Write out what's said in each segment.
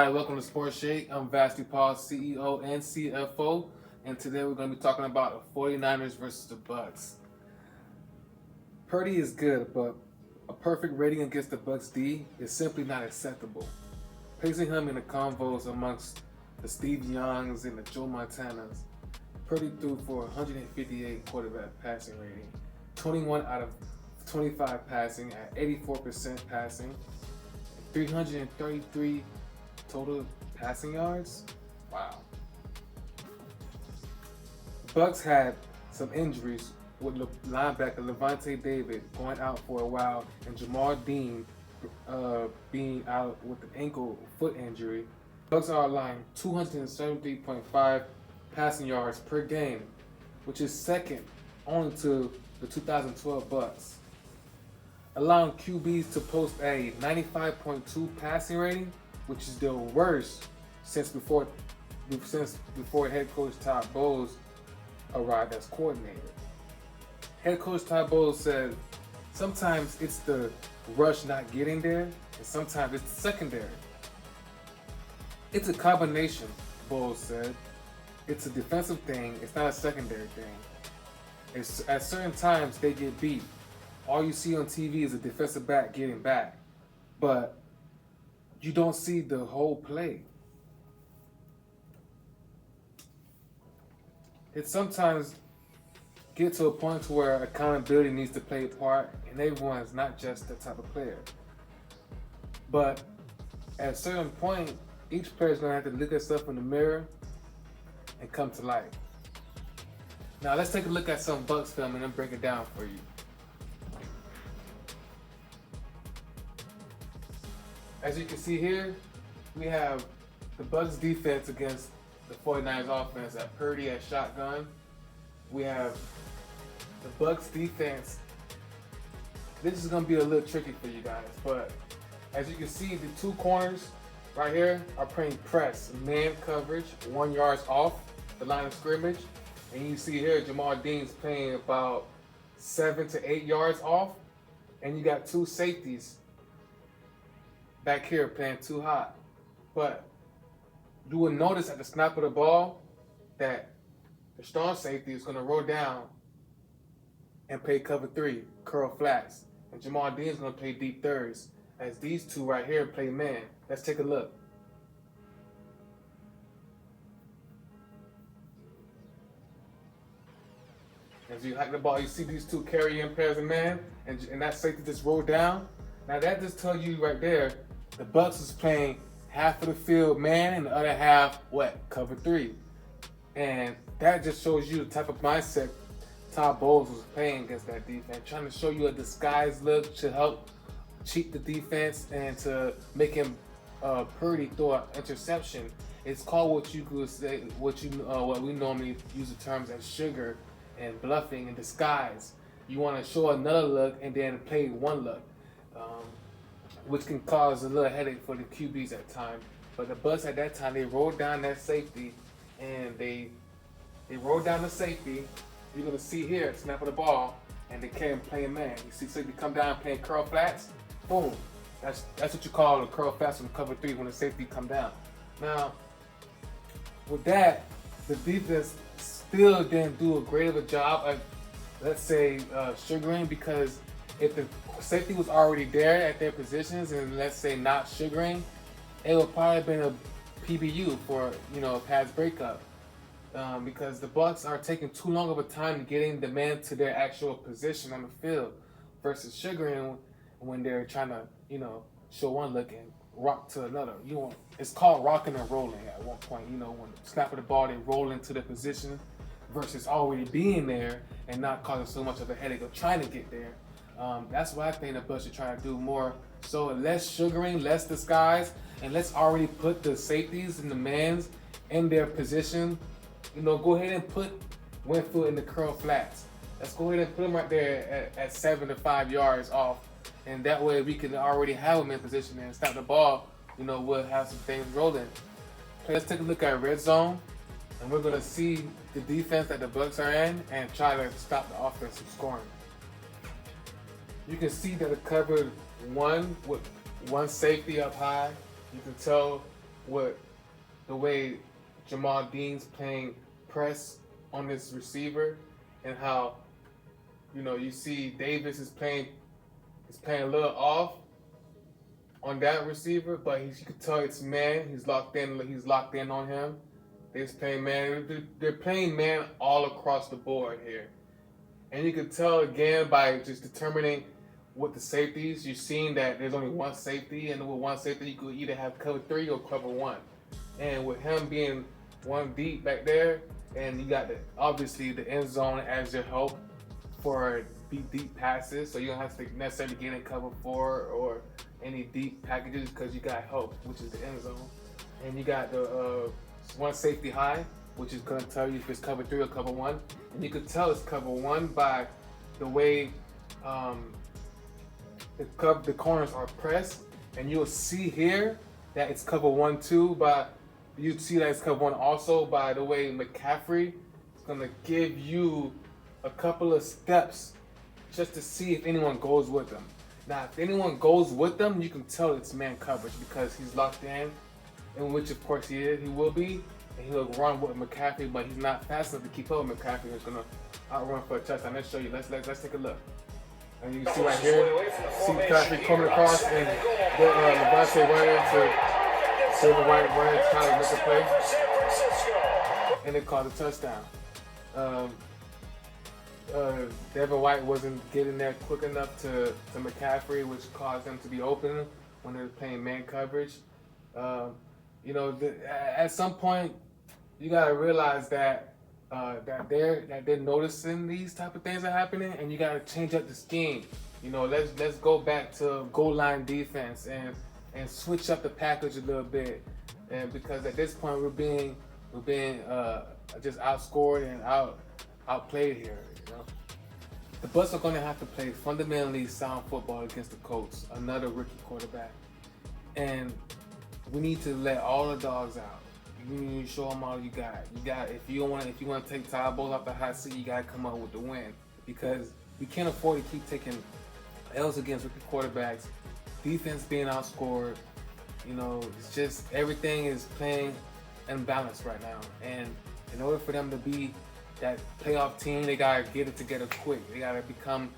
Hi, welcome to Sports Shake. I'm Vasti Paul, CEO and CFO, and today we're going to be talking about the 49ers versus the BUCS. Purdy is good, but a perfect rating against the BUCS D is simply not acceptable. Placing him in the convos amongst the Steve Youngs and the Joe Montanas, Purdy threw for 158 quarterback passing rating, 21 out of 25 passing at 84% passing, 333 total passing yards. Wow. Bucks had some injuries with linebacker Levante David going out for a while and Jamal Dean being out with an ankle foot injury. Bucks are allowing 273.5 passing yards per game, which is second only to the 2012 Bucks. Allowing QBs to post a 95.2 passing rating, which is the worst since before head coach Todd Bowles arrived as coordinator. Head coach Todd Bowles said, sometimes it's the rush not getting there, and sometimes it's the secondary. It's a combination, Bowles said. It's a defensive thing, it's not a secondary thing. At certain times, they get beat. All you see on TV is a defensive back getting back, but you don't see the whole play. It sometimes gets to a point where accountability needs to play a part, and everyone is not just that type of player. But at a certain point, each player is going to have to look at stuff in the mirror and come to life. Now let's take a look at some Bucks film and then break it down for you. As you can see here, we have the Bucks defense against the 49ers offense at Purdy at shotgun. We have the Bucks defense. This is going to be a little tricky for you guys, but as you can see, the two corners right here are playing press, man coverage, 1 yard off the line of scrimmage. And you see here, Jamal Dean's playing about 7 to 8 yards off. And you got two safeties back here playing too hot. But you will notice at the snap of the ball that the strong safety is going to roll down and play cover 3, curl flats. And Jamal Dean is going to play deep thirds as these two right here play man. Let's take a look. As you hike the ball, you see these two carrying pairs of man, and that safety just rolled down. Now that just tells you right there, the Bucks is playing half of the field man and the other half, cover 3. And that just shows you the type of mindset Todd Bowles was playing against that defense, trying to show you a disguised look to help cheat the defense and to make him Purdy throw an interception. It's called what you could say, what we normally use the terms as sugar and bluffing and disguise. You want to show another look and then play one look. Which can cause a little headache for the QBs at times. But the Bucks at that time, they rolled down that safety, and they rolled down the safety. You're gonna see here, snap of the ball, and they came playing man. You see safety come down playing curl flats, boom. That's what you call a curl flats from cover 3 when the safety come down. Now, with that, the defense still didn't do a great of a job of, let's say, sugaring, because if the safety was already there at their positions and let's say not sugaring, it would probably have been a PBU for a pass breakup, because the Bucks are taking too long of a time getting the man to their actual position on the field versus sugaring when they're trying to show one look and rock to another. It's called rocking and rolling at one point. When snap of the ball, they roll into the position versus already being there and not causing so much of a headache of trying to get there. That's what I think the Bucks should try to do more. So less sugaring, less disguise, and let's already put the safeties and the mans in their position. Go ahead and put Winfield in the curl flats. Let's go ahead and put him right there at 7 to 5 yards off. And that way we can already have him in position and stop the ball. We'll have some things rolling. Let's take a look at red zone. And we're going to see the defense that the Bucks are in and try to stop the offense from scoring. You can see that it covered one with one safety up high. You can tell what the way Jamal Dean's playing press on this receiver, and how, you know, you see Davis is playing a little off on that receiver, but you can tell it's man. He's locked in on him. They're playing man. They're playing man all across the board here, and you can tell again by just determining with the safeties. You're seeing that there's only one safety, and with one safety you could either have cover 3 or cover 1. And with him being one deep back there, and you got obviously the end zone as your help for deep passes, so you don't have to necessarily get in cover 4 or any deep packages because you got help, which is the end zone. And you got the one safety high, which is going to tell you if it's cover 3 or cover 1. And you can tell it's cover 1 by the way the corners are pressed, and you'll see here that it's cover 1 too. But you see that it's cover 1 also by the way McCaffrey is going to give you a couple of steps just to see if anyone goes with them. Now, if anyone goes with them, you can tell it's man coverage because he's locked in which of course he will be, and he'll run with McCaffrey, but he's not fast enough to keep up with McCaffrey. He's gonna outrun for a touchdown. Let's show you. Let's take a look. And you can see right here, see McCaffrey coming across, and Levante running into Silver White running trying to make a play, and they called a touchdown. Devin White wasn't getting there quick enough to McCaffrey, which caused them to be open when they were playing man coverage. You know, at some point, you gotta realize that they're noticing these type of things are happening, and you gotta change up the scheme. You know, let's go back to goal line defense and switch up the package a little bit, and because at this point we're being just outscored and outplayed here. You know, the Bucs are gonna have to play fundamentally sound football against the Colts, another rookie quarterback, and we need to let all the dogs out. You need to show them all you got. If you want to take Todd Bowles off the hot seat, you gotta come out with the win, because we can't afford to keep taking L's against rookie quarterbacks. Defense being outscored, you know, it's just everything is playing unbalanced right now. And in order for them to be that playoff team, they gotta get it together quick. They gotta become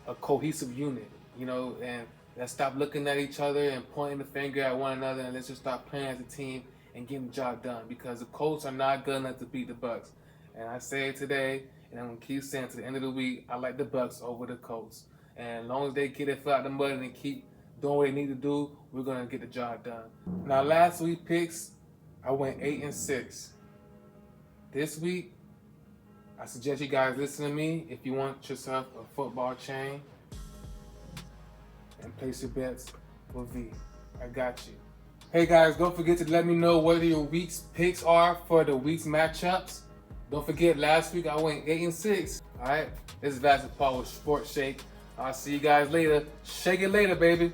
a cohesive unit, you know, and let's stop looking at each other and pointing the finger at one another, and let's just start playing as a team and getting the job done, because the Colts are not good enough to beat the Bucs. And I say it today, and I'm gonna keep saying to the end of the week, I like the Bucs over the Colts. And as long as they get their foot out the mud and keep doing what they need to do, we're gonna get the job done. Now, last week picks, I went 8-6. This week, I suggest you guys listen to me if you want yourself a football chain, and place your bets with V. I got you. Hey guys, don't forget to let me know what your week's picks are for the week's matchups. Don't forget, last week I went 8-6. All right, this is Vassar Paul with Sports Shake. I'll see you guys later. Shake it later, baby.